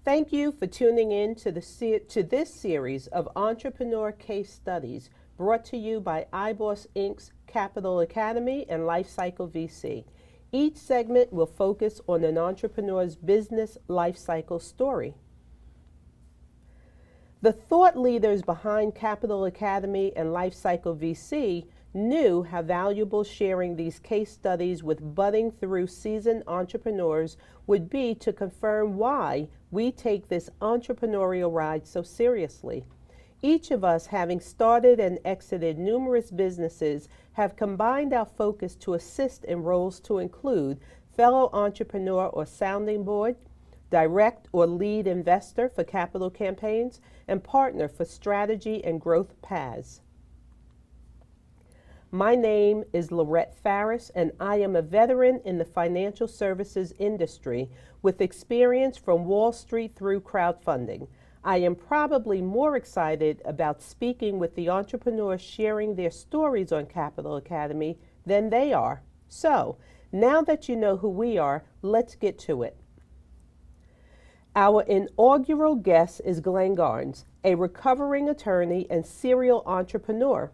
Thank you for tuning in to this series of entrepreneur case studies brought to you by iBoss Inc.'s Capital Academy and Lifecycle VC. Each segment will focus on an entrepreneur's business lifecycle story. The thought leaders behind Capital Academy and Lifecycle VC knew how valuable sharing these case studies with budding through seasoned entrepreneurs would be to confirm why we take this entrepreneurial ride so seriously. Each of us, having started and exited numerous businesses, have combined our focus to assist in roles to include fellow entrepreneur or sounding board, direct or lead investor for capital campaigns, and partner for strategy and growth paths. My name is Lorette Farris, and I am a veteran in the financial services industry with experience from Wall Street through crowdfunding. I am probably more excited about speaking with the entrepreneurs sharing their stories on Capital Academy than they are. So, now that you know who we are, let's get to it. Our inaugural guest is Garnes, a recovering attorney and serial entrepreneur.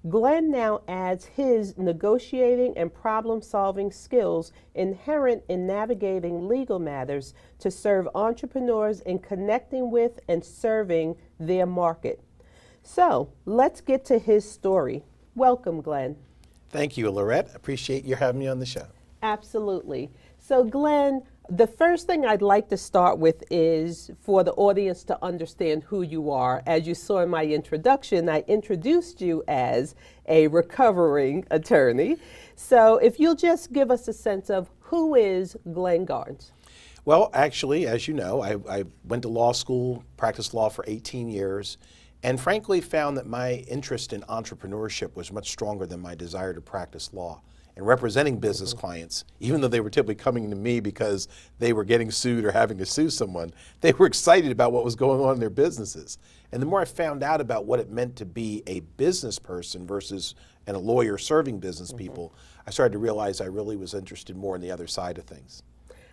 Glenn now adds his negotiating and problem-solving skills inherent in navigating legal matters to serve entrepreneurs in connecting with and serving their market. So, let's get to his story. Welcome, Glenn. Thank you, Lorette. Appreciate you having me on the show. Absolutely. So, Glenn, the first thing I'd like to start with is for the audience to understand who you are. As you saw in my introduction, I introduced you as a recovering attorney. So if you'll just give us a sense of who is Glenn Garnes. Well, actually, as you know, I went to law school, practiced law for 18 years, and frankly found that my interest in entrepreneurship was much stronger than my desire to practice law. And representing business clients, even though they were typically coming to me because they were getting sued or having to sue someone, they were excited about what was going on in their businesses. And the more I found out about what it meant to be a business person versus a lawyer serving business people, I started to realize I really was interested more in the other side of things.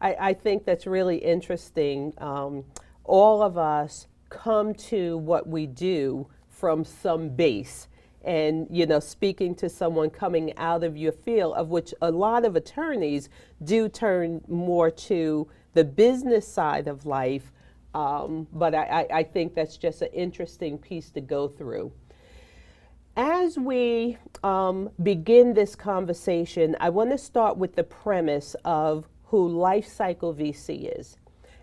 I think that's really interesting. All of us come to what we do from some base. And, you know, speaking to someone coming out of your field, of which a lot of attorneys do turn more to the business side of life, but I think that's just an interesting piece to go through. As we begin this conversation, I want to start with the premise of who Lifecycle VC is.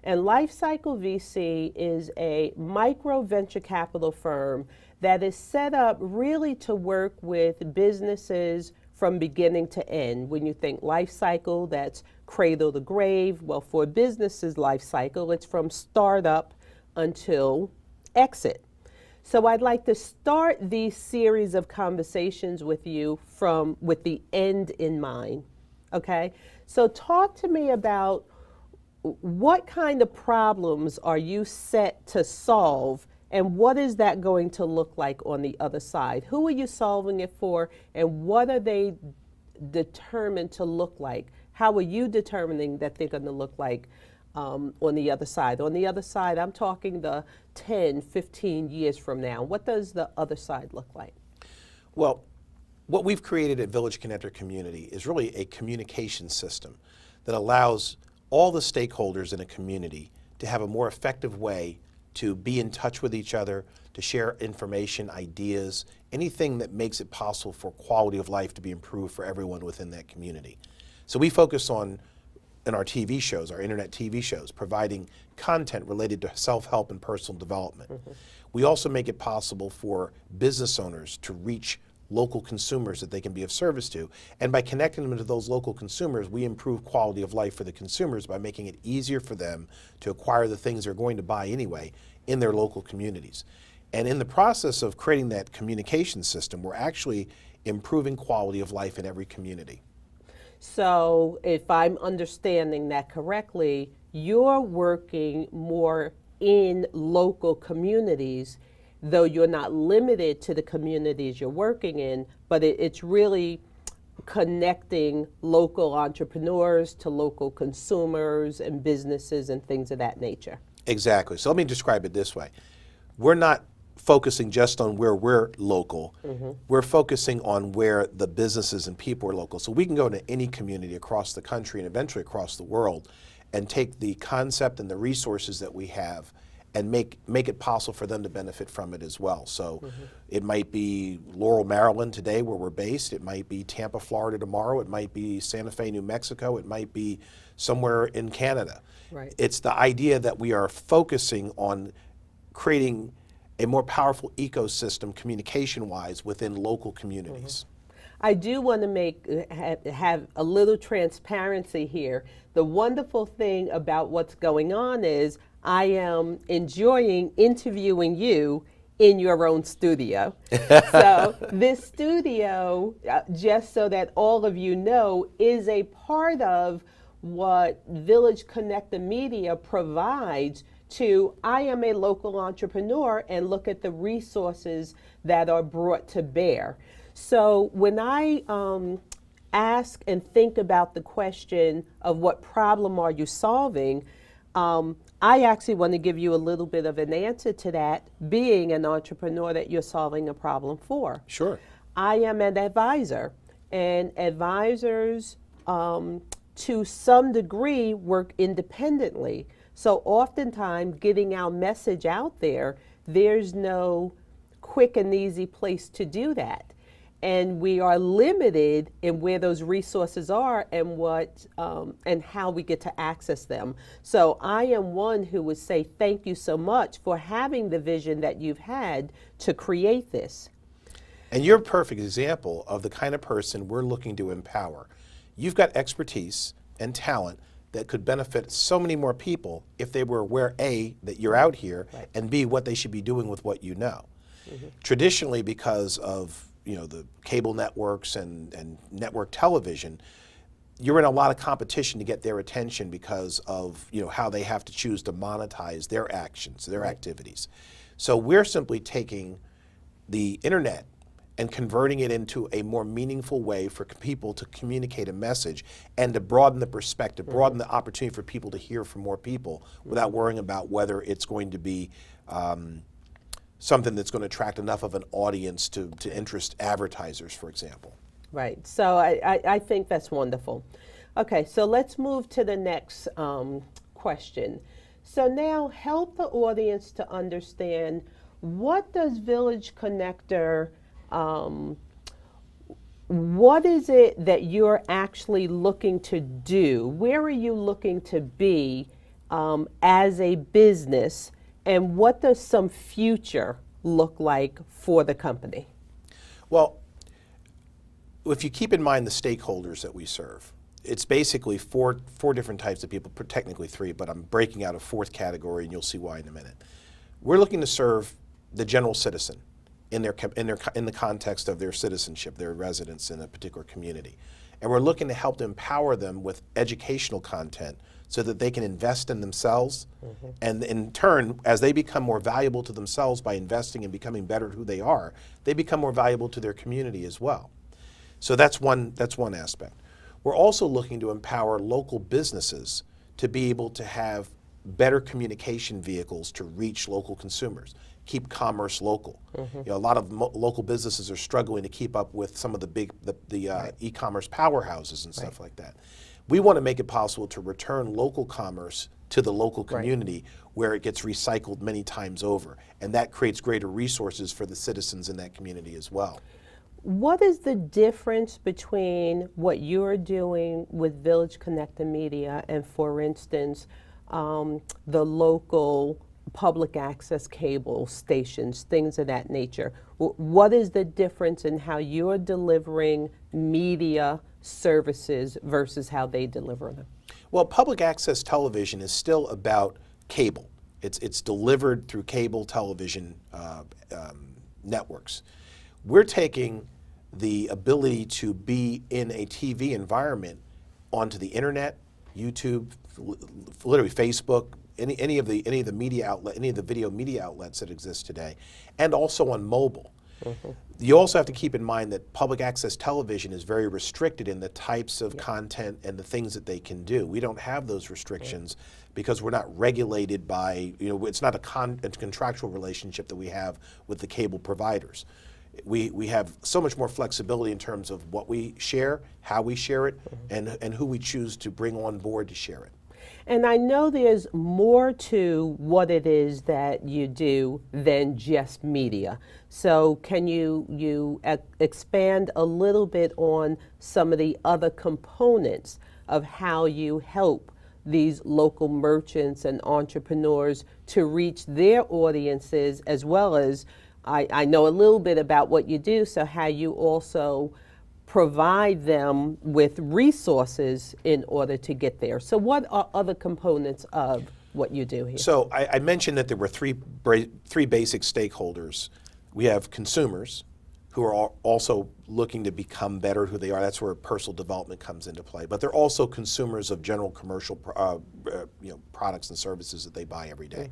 And Lifecycle VC is a micro venture capital firm that is set up really to work with businesses from beginning to end. When you think life cycle, that's cradle to grave. Well, for a business's life cycle, it's from startup until exit. So I'd like to start these series of conversations with you with the end in mind. Okay? So talk to me about what kind of problems are you set to solve, and what is that going to look like on the other side? Who are you solving it for, and what are they determined to look like? How are you determining that they're going to look like on the other side? On the other side, I'm talking the 10, 15 years from now. What does the other side look like? Well, what we've created at Village Connector Community is really a communication system that allows all the stakeholders in a community to have a more effective way to be in touch with each other, to share information, ideas, anything that makes it possible for quality of life to be improved for everyone within that community. So we focus on, in our TV shows, our internet TV shows, providing content related to self-help and personal development. We also make it possible for business owners to reach local consumers that they can be of service to. And by connecting them to those local consumers, we improve quality of life for the consumers by making it easier for them to acquire the things they're going to buy anyway in their local communities. And in the process of creating that communication system, we're actually improving quality of life in every community. So if I'm understanding that correctly, you're working more in local communities, though you're not limited to the communities you're working in, but it's really connecting local entrepreneurs to local consumers and businesses and things of that nature. Exactly. So let me describe it this way. We're not focusing just on where we're local. We're focusing on where the businesses and people are local. So we can go to any community across the country and eventually across the world and take the concept and the resources that we have and make it possible for them to benefit from it as well. So it might be Laurel, Maryland today where we're based. It might be Tampa, Florida tomorrow. It might be Santa Fe, New Mexico. It might be somewhere in Canada. Right. It's the idea that we are focusing on creating a more powerful ecosystem communication-wise within local communities. I do want to have a little transparency here. The wonderful thing about what's going on is I am enjoying interviewing you in your own studio. So this studio, just so that all of you know, is a part of what Village Connector Media provides to I am a local entrepreneur and look at the resources that are brought to bear. So when I ask and think about the question of what problem are you solving, I actually want to give you a little bit of an answer to that, being an entrepreneur that you're solving a problem for. Sure. I am an advisor, and advisors to some degree work independently. So oftentimes getting our message out there, there's no quick and easy place to do that. And we are limited in where those resources are and what and how we get to access them. So I am one who would say thank you so much for having the vision that you've had to create this. And you're a perfect example of the kind of person we're looking to empower. You've got expertise and talent that could benefit so many more people if they were aware, A, that you're out here, Right. and B, what they should be doing with what you know. Traditionally, because of the cable networks and network television, you're in a lot of competition to get their attention because of how they have to choose to monetize their actions, their activities. So we're simply taking the internet and converting it into a more meaningful way for people to communicate a message and to broaden the perspective, broaden the opportunity for people to hear from more people without worrying about whether it's going to be something that's going to attract enough of an audience to interest advertisers, for example. Right. So I think that's wonderful. Okay, so let's move to the next question. So now help the audience to understand, what does Village Connector, what is it that you're actually looking to do? Where are you looking to be as a business, and what does some future look like for the company? Well, if you keep in mind the stakeholders that we serve, it's basically four different types of people, technically three, but I'm breaking out a fourth category, and you'll see why in a minute. We're looking to serve the general citizen in the context of their citizenship, their residence in a particular community. And we're looking to help to empower them with educational content so that they can invest in themselves, and in turn, as they become more valuable to themselves by investing and becoming better at who they are, they become more valuable to their community as well. So that's one aspect. We're also looking to empower local businesses to be able to have better communication vehicles to reach local consumers, keep commerce local. A lot of local businesses are struggling to keep up with some of the big e-commerce powerhouses and stuff like that. We want to make it possible to return local commerce to the local community where it gets recycled many times over, and that creates greater resources for the citizens in that community as well. What is the difference between what you're doing with Village Connector Media and, for instance, the local public access cable stations, things of that nature? What is the difference in how you're delivering media services versus how they deliver them? Well, public access television is still about cable. It's delivered through cable television networks. We're taking the ability to be in a TV environment onto the internet, YouTube, literally Facebook, any of the media outlet, any of the video media outlets that exist today, and also on mobile. You also have to keep in mind that public access television is very restricted in the types of content and the things that they can do. We don't have those restrictions because we're not regulated by, it's not a contractual relationship that we have with the cable providers. We have so much more flexibility in terms of what we share, how we share it, and who we choose to bring on board to share it. And I know there's more to what it is that you do than just media. So can you expand a little bit on some of the other components of how you help these local merchants and entrepreneurs to reach their audiences, as well as, I know a little bit about what you do, so how you also provide them with resources in order to get there. So what are other components of what you do here? So I mentioned that there were three basic stakeholders. We have consumers who are also looking to become better who they are. That's where personal development comes into play. But they're also consumers of general commercial products and services that they buy every day.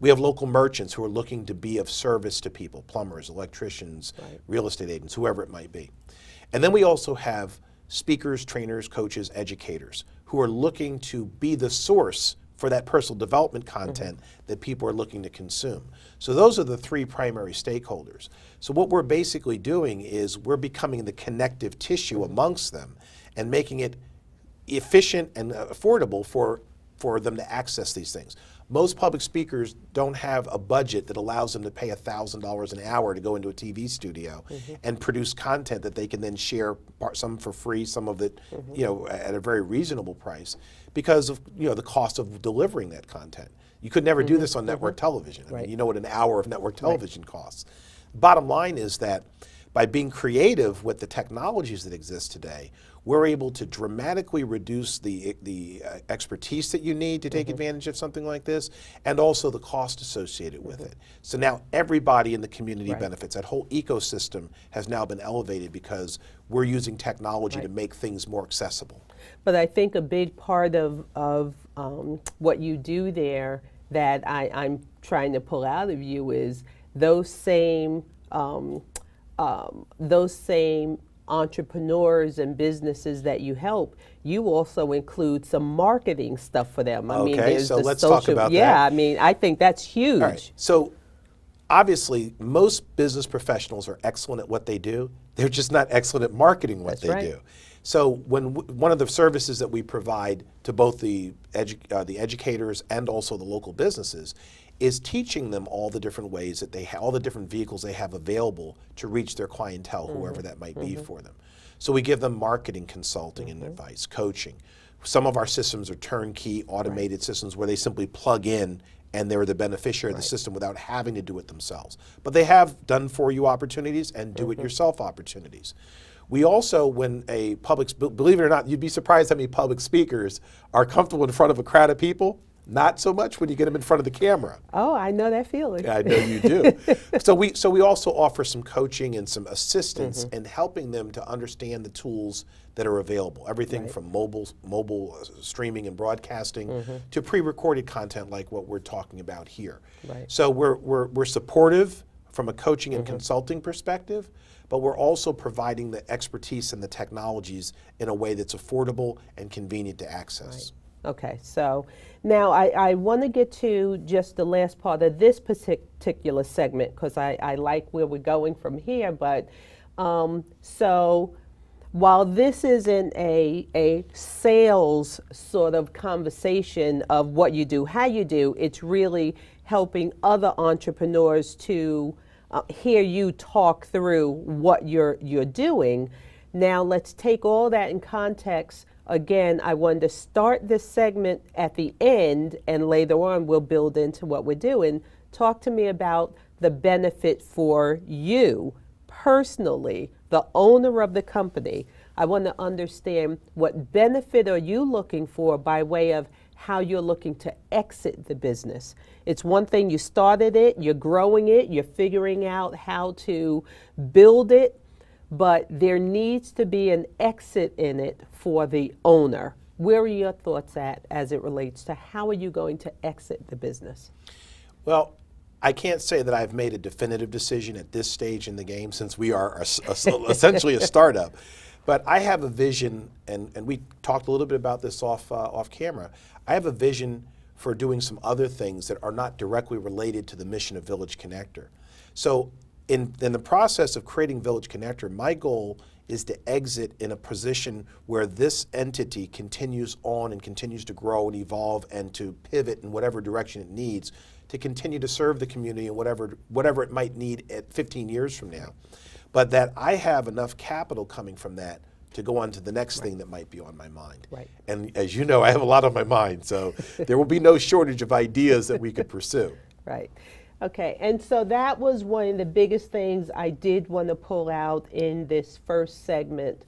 We have local merchants who are looking to be of service to people, plumbers, electricians, real estate agents, whoever it might be. And then we also have speakers, trainers, coaches, educators who are looking to be the source for that personal development content that people are looking to consume. So those are the three primary stakeholders. So what we're basically doing is we're becoming the connective tissue amongst them and making it efficient and affordable for them to access these things. Most public speakers don't have a budget that allows them to pay $1,000 an hour to go into a TV studio and produce content that they can then share, some for free, some of it, at a very reasonable price, because of the cost of delivering that content. You could never do this on network television. I mean, you know what an hour of network television costs. Bottom line is that by being creative with the technologies that exist today, we're able to dramatically reduce the expertise that you need to take advantage of something like this, and also the cost associated with it. So now everybody in the community benefits. That whole ecosystem has now been elevated because we're using technology to make things more accessible. But I think a big part of what you do there that I'm trying to pull out of you is those same entrepreneurs and businesses that you help, you also include some marketing stuff for them. I mean, there's so the let's social, talk about that. Yeah, I mean, I think that's huge. All right. So obviously, most business professionals are excellent at what they do. They're just not excellent at marketing what they do. So when one of the services that we provide to both the educators and also the local businesses is teaching them all the different ways that they have, all the different vehicles they have available to reach their clientele, whoever that might be for them. So we give them marketing consulting and advice, coaching. Some of our systems are turnkey automated systems where they simply plug in and they're the beneficiary of the system without having to do it themselves. But they have done for you opportunities and do it yourself opportunities. We also, when a believe it or not, you'd be surprised how many public speakers are comfortable in front of a crowd of people. Not so much when you get them in front of the camera. Oh, I know that feeling. I know you do. So we also offer some coaching and some assistance in helping them to understand the tools that are available. Everything from mobile streaming and broadcasting to pre-recorded content like what we're talking about here. So we're supportive from a coaching and consulting perspective, but we're also providing the expertise and the technologies in a way that's affordable and convenient to access. Okay, so now I want to get to just the last part of this particular segment because I like where we're going from here. But so while this isn't a sales sort of conversation of what you do, how you do, it's really helping other entrepreneurs to hear you talk through what you're doing. Now let's take all that in context. Again, I wanted to start this segment at the end, and later on we'll build into what we're doing. Talk to me about the benefit for you personally, the owner of the company. I want to understand what benefit are you looking for by way of how you're looking to exit the business. It's one thing, you started it, you're growing it, you're figuring out how to build it, but there needs to be an exit in it for the owner. Where are your thoughts at as it relates to how are you going to exit the business? Well, I can't say that I've made a definitive decision at this stage in the game, since we are essentially a startup. But I have a vision, and we talked a little bit about this off camera. I have a vision for doing some other things that are not directly related to the mission of Village Connector. So in the process of creating Village Connector, my goal is to exit in a position where this entity continues on and continues to grow and evolve and to pivot in whatever direction it needs to continue to serve the community and whatever it might need at 15 years from now. But that I have enough capital coming from that to go on to the next thing that might be on my mind. Right. And as you know, I have a lot on my mind, so there will be no shortage of ideas that we could pursue. Right. Okay, and so that was one of the biggest things I did want to pull out in this first segment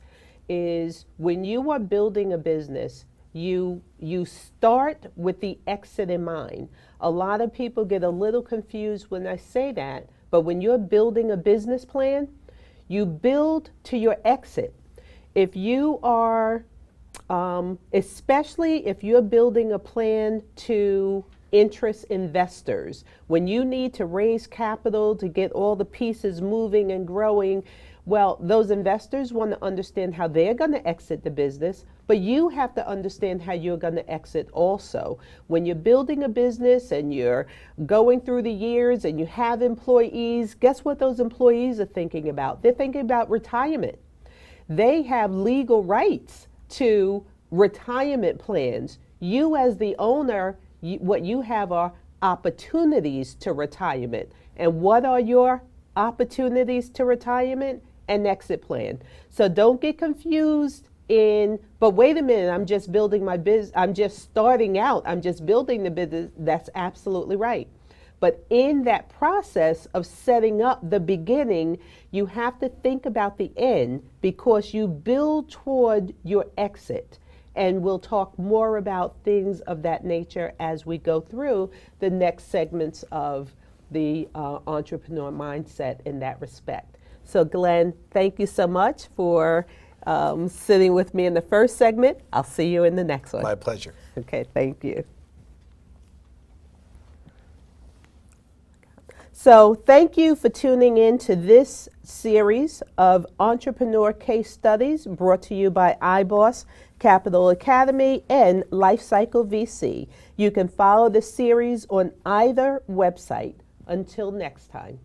is when you are building a business, you start with the exit in mind. A lot of people get a little confused when I say that, but when you're building a business plan, you build to your exit. If you are, especially if you're building a plan to interest investors, when you need to raise capital to get all the pieces moving and growing, well, those investors want to understand how they're going to exit the business, but you have to understand how you're going to exit also. When you're building a business and you're going through the years and you have employees, guess what those employees are thinking about? They're thinking about retirement. They have legal rights to retirement plans. You as the owner, what you have are opportunities to retirement. And what are your opportunities to retirement? An exit plan. So don't get confused but wait a minute, I'm just building my business, I'm just starting out, I'm just building the business. That's absolutely right. But in that process of setting up the beginning, you have to think about the end because you build toward your exit. And we'll talk more about things of that nature as we go through the next segments of the entrepreneur mindset in that respect. So Glenn, thank you so much for sitting with me in the first segment. I'll see you in the next one. My pleasure. Okay, thank you. So thank you for tuning in to this series of entrepreneur case studies brought to you by iBoss, Capital Academy, and Lifecycle VC. You can follow the series on either website. Until next time.